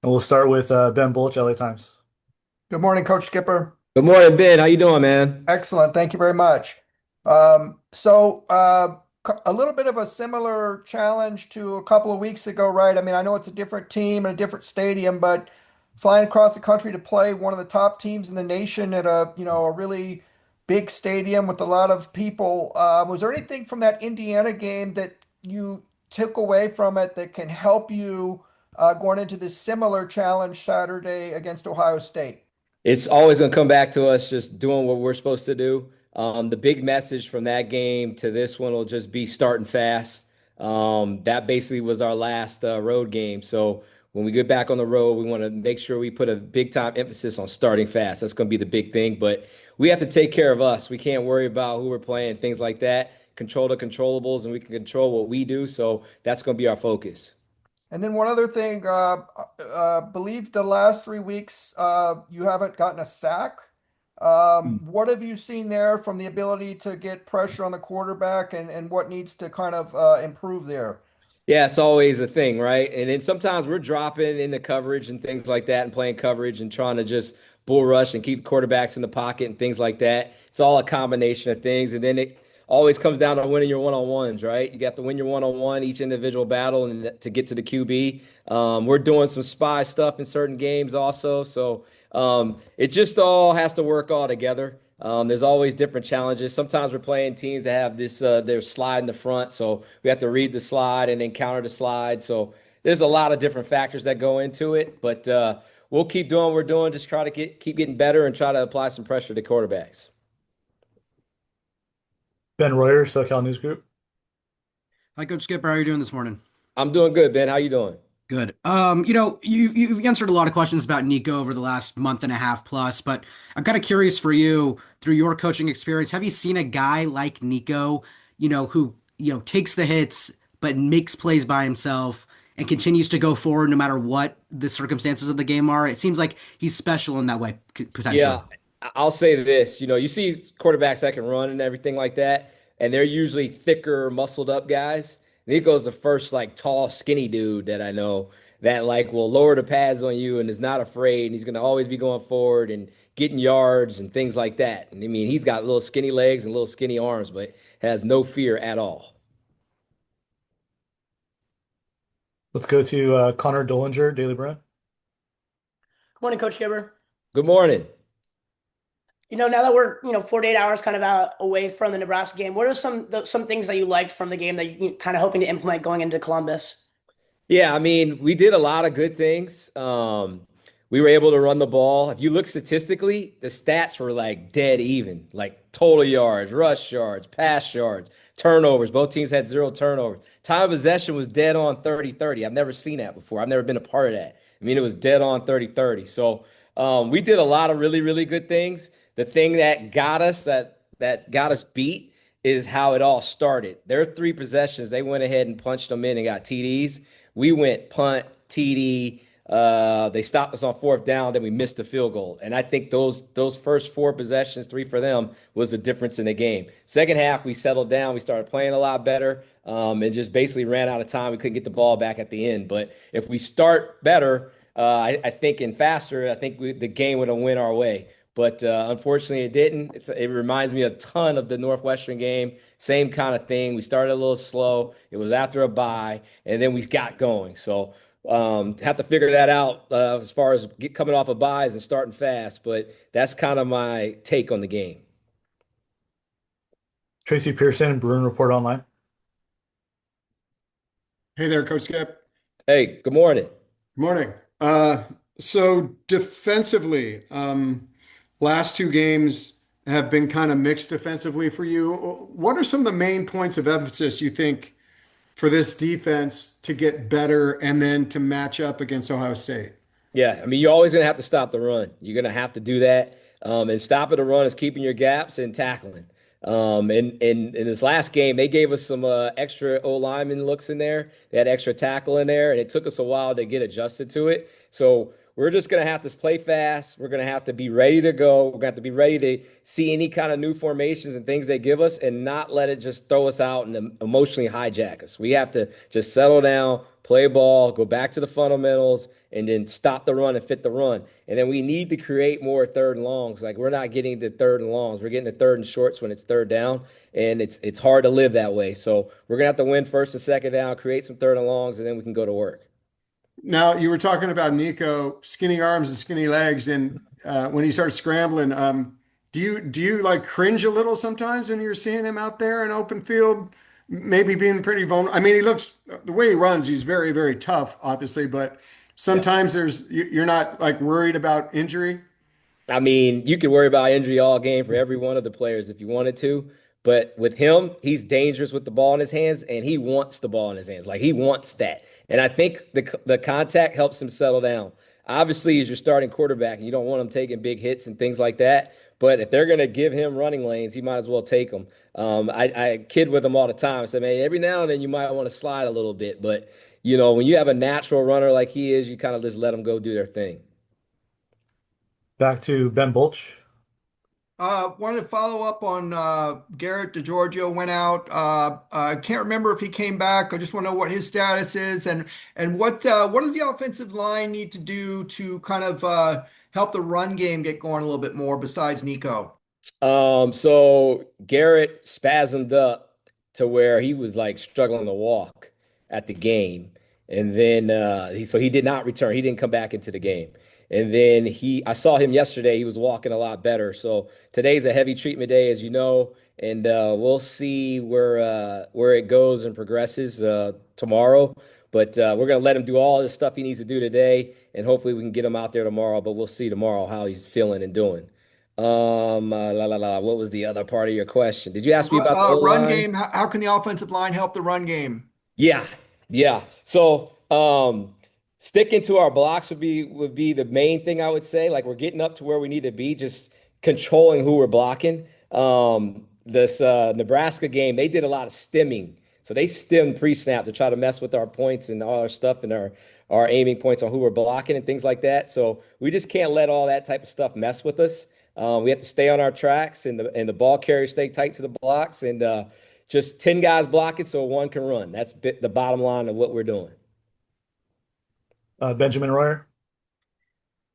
And we'll start with Ben Bulch, LA Times. Good morning, Coach Skipper. Good morning, Ben. How you doing, man? Excellent. Thank you very much. A little bit of a similar challenge to a couple of weeks ago, right? I mean, I know it's a different team and a different stadium, but flying across the country to play one of the top teams in the nation at a really big stadium with a lot of people. Was there anything from that Indiana game that you took away from it that can help you going into this similar challenge Saturday against Ohio State? It's always going to come back to us just doing what we're supposed to do. The big message from that game to this one will just be starting fast. That basically was our last road game. So when we get back on the road, we want to make sure we put a big time emphasis on starting fast. That's going to be the big thing. But we have to take care of us. We can't worry about who we're playing, things like that. Control the controllables, and we can control what we do. So that's going to be our focus. And then one other thing, believe the last 3 weeks you haven't gotten a sack. What have you seen there from the ability to get pressure on the quarterback and what needs to kind of improve there? Yeah, it's always a thing, right? And then sometimes we're dropping into coverage and things like that and playing coverage and trying to just bull rush and keep quarterbacks in the pocket and things like that. It's all a combination of things. And then it always comes down to winning your one-on-ones, right? You got to win your one-on-one, each individual battle, and to get to the QB. We're doing some spy stuff in certain games also. So it just all has to work all together. There's always different challenges. Sometimes we're playing teams that have this their slide in the front, so we have to read the slide and then counter the slide. So there's a lot of different factors that go into it, but we'll keep doing what we're doing, just try to keep getting better and try to apply some pressure to quarterbacks. Ben Royer, SoCal News Group. Hi, Coach Skipper. How are you doing this morning? I'm doing good, Ben. How you doing? Good. You've answered a lot of questions about Nico over the last month and a half plus, but I'm kind of curious for you, through your coaching experience, have you seen a guy like Nico, who, takes the hits but makes plays by himself and continues to go forward no matter what the circumstances of the game are? It seems like he's special in that way, potentially. Yeah, I'll say this. You see quarterbacks that can run and everything like that, and they're usually thicker, muscled up guys. Nico's the first like tall, skinny dude that I know that like will lower the pads on you and is not afraid. And he's going to always be going forward and getting yards and things like that. And I mean, he's got little skinny legs and little skinny arms, but has no fear at all. Let's go to Connor Dollinger, Daily Brand. Good morning, Coach Gibber. Good morning. Now that we're 48 hours kind of out away from the Nebraska game, what are some things that you liked from the game that you kind of hoping to implement going into Columbus? Yeah, I mean, we did a lot of good things. We were able to run the ball. If you look statistically, the stats were like dead even, like total yards, rush yards, pass yards, turnovers. Both teams had zero turnovers. Time of possession was dead on 30-30. I've never seen that before. I've never been a part of that. I mean, it was dead on 30-30. So we did a lot of really, really good things. The thing that got us that got us beat is how it all started. Their three possessions, they went ahead and punched them in and got TDs. We went punt, TD. They stopped us on fourth down, then we missed the field goal. And I think those first four possessions, three for them, was the difference in the game. Second half, we settled down. We started playing a lot better, and just basically ran out of time. We couldn't get the ball back at the end. But if we start better, I think, and faster, I think the game would have went our way. But unfortunately, it didn't. It reminds me a ton of the Northwestern game. Same kind of thing. We started a little slow. It was after a bye, and then we got going. So have to figure that out as far as coming off of buys and starting fast. But that's kind of my take on the game. Tracy Pearson, Bruin Report Online. Hey there, Coach Skip. Hey, good morning. Morning. So defensively, last two games have been kind of mixed defensively for you. What are some of the main points of emphasis you think for this defense to get better and then to match up against Ohio State? Yeah, I mean, you're always going to have to stop the run. You're going to have to do that. And stopping the run is keeping your gaps and tackling. And in this last game, they gave us some extra O lineman looks in there. They had extra tackle in there, and it took us a while to get adjusted to it. So we're just going to have to play fast. We're going to have to be ready to go. We're going to have to be ready to see any kind of new formations and things they give us and not let it just throw us out and emotionally hijack us. We have to just settle down, play ball, go back to the fundamentals, and then stop the run and fit the run. And then we need to create more third and longs. Like we're not getting the third and longs. We're getting the third and shorts when it's third down. And it's hard to live that way. So we're gonna have to win first and second down, create some third and longs, and then we can go to work. Now, you were talking about Nico, skinny arms and skinny legs, and when he starts scrambling, do you like cringe a little sometimes when you're seeing him out there in open field, maybe being pretty vulnerable? I mean, he looks the way he runs, he's very, very tough, obviously, but sometimes you're not like worried about injury. I mean, you could worry about injury all game for every one of the players if you wanted to. But with him, he's dangerous with the ball in his hands, and he wants the ball in his hands. Like he wants that. And I think the contact helps him settle down. Obviously, he's your starting quarterback, and you don't want him taking big hits and things like that. But if they're going to give him running lanes, he might as well take them. I kid with him all the time. I say, man, every now and then you might want to slide a little bit. But, when you have a natural runner like he is, you kind of just let them go do their thing. Back to Ben Bulch. Wanted to follow up on Garrett DeGiorgio went out. I can't remember if he came back. I just want to know what his status is and what does the offensive line need to do to kind of help the run game get going a little bit more besides Nico? So Garrett spasmed up to where he was like struggling to walk at the game. And then he did not return. He didn't come back into the game. And then I saw him yesterday. He was walking a lot better. So today's a heavy treatment day, as you know, and we'll see where it goes and progresses tomorrow. But we're gonna let him do all the stuff he needs to do today, and hopefully we can get him out there tomorrow. But we'll see tomorrow how he's feeling and doing. What was the other part of your question? Did you ask me about the Run O-line? game. How can the offensive line help the run game? Yeah, yeah. So, sticking to our blocks would be the main thing I would say. Like we're getting up to where we need to be, just controlling who we're blocking. This Nebraska game, they did a lot of stimming. So they stemmed pre-snap to try to mess with our points and all our stuff and our aiming points on who we're blocking and things like that. So we just can't let all that type of stuff mess with us. We have to stay on our tracks and the ball carriers stay tight to the blocks and just 10 guys blocking so one can run. That's the bottom line of what we're doing. Benjamin Royer.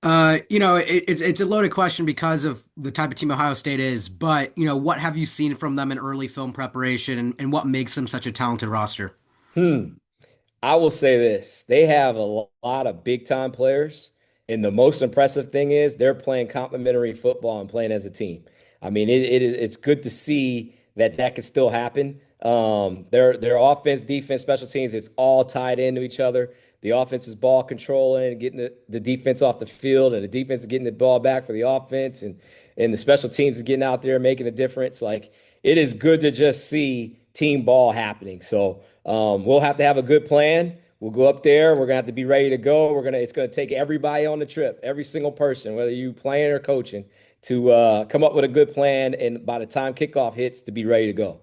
It's a loaded question because of the type of team Ohio State is, but what have you seen from them in early film preparation and what makes them such a talented roster? I will say this. They have a lot of big time players. And the most impressive thing is they're playing complementary football and playing as a team. I mean, it's good to see that can still happen. Their offense, defense, special teams, it's all tied into each other. The offense is ball controlling and getting the defense off the field, and the defense is getting the ball back for the offense, and the special teams is getting out there and making a difference. Like it is good to just see team ball happening. So we'll have to have a good plan. We'll go up there. We're gonna have to be ready to go. It's gonna take everybody on the trip, every single person, whether you playing or coaching, to come up with a good plan. And by the time kickoff hits, to be ready to go.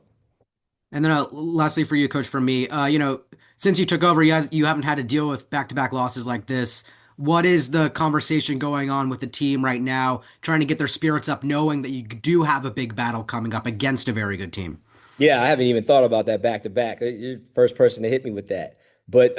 And then lastly for you, coach, from me, since you took over, you haven't had to deal with back-to-back losses like this. What is the conversation going on with the team right now, trying to get their spirits up, knowing that you do have a big battle coming up against a very good team? Yeah, I haven't even thought about that back to back. You're the first person to hit me with that. But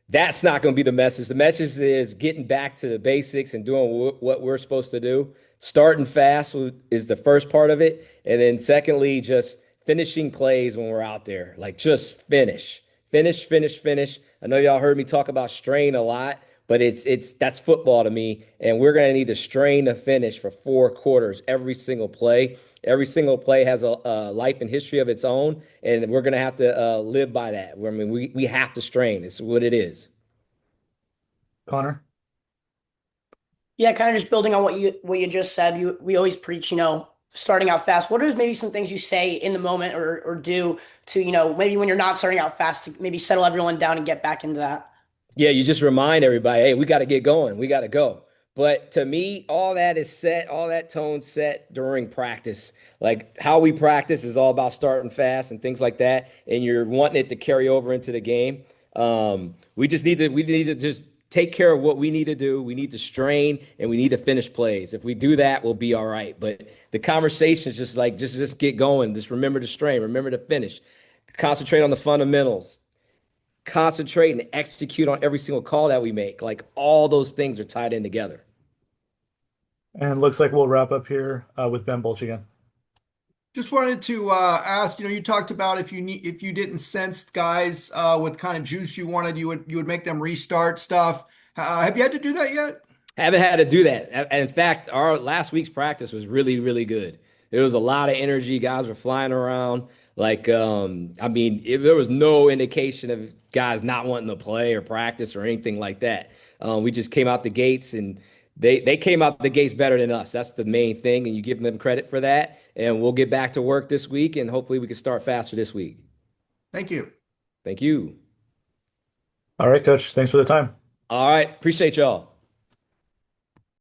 that's not going to be the message. The message is getting back to the basics and doing what we're supposed to do. Starting fast is the first part of it. And then secondly, just finishing plays when we're out there. Like just finish. Finish, finish, finish. I know y'all heard me talk about strain a lot, but that's football to me. And we're going to need to strain to finish for 4 quarters every single play. Every single play has a life and history of its own, and we're going to have to live by that. I mean, we have to strain. It's what it is. Connor. Yeah, kind of just building on what you just said. We always preach, starting out fast. What are maybe some things you say in the moment or do to, maybe when you're not starting out fast to maybe settle everyone down and get back into that? Yeah, you just remind everybody, hey, we got to get going. We got to go. But to me, all that is set, all that tone set during practice. Like how we practice is all about starting fast and things like that. And you're wanting it to carry over into the game. We need to just take care of what we need to do. We need to strain and we need to finish plays. If we do that, we'll be all right. But the conversation is just like, just get going. Just remember to strain, remember to finish. Concentrate on the fundamentals. Concentrate and execute on every single call that we make. Like all those things are tied in together. And looks like we'll wrap up here with Ben Bolch again. Just wanted to ask, you talked about if you didn't sense guys with kind of juice you wanted, you would make them restart stuff. Have you had to do that yet? Haven't had to do that. In fact, our last week's practice was really, really good. There was a lot of energy. Guys were flying around. Like, I mean, there was no indication of guys not wanting to play or practice or anything like that. We just came out the gates and they came out the gates better than us. That's the main thing, and you give them credit for that. And we'll get back to work this week, and hopefully we can start faster this week. Thank you. Thank you. All right, Coach. Thanks for the time. All right. Appreciate y'all.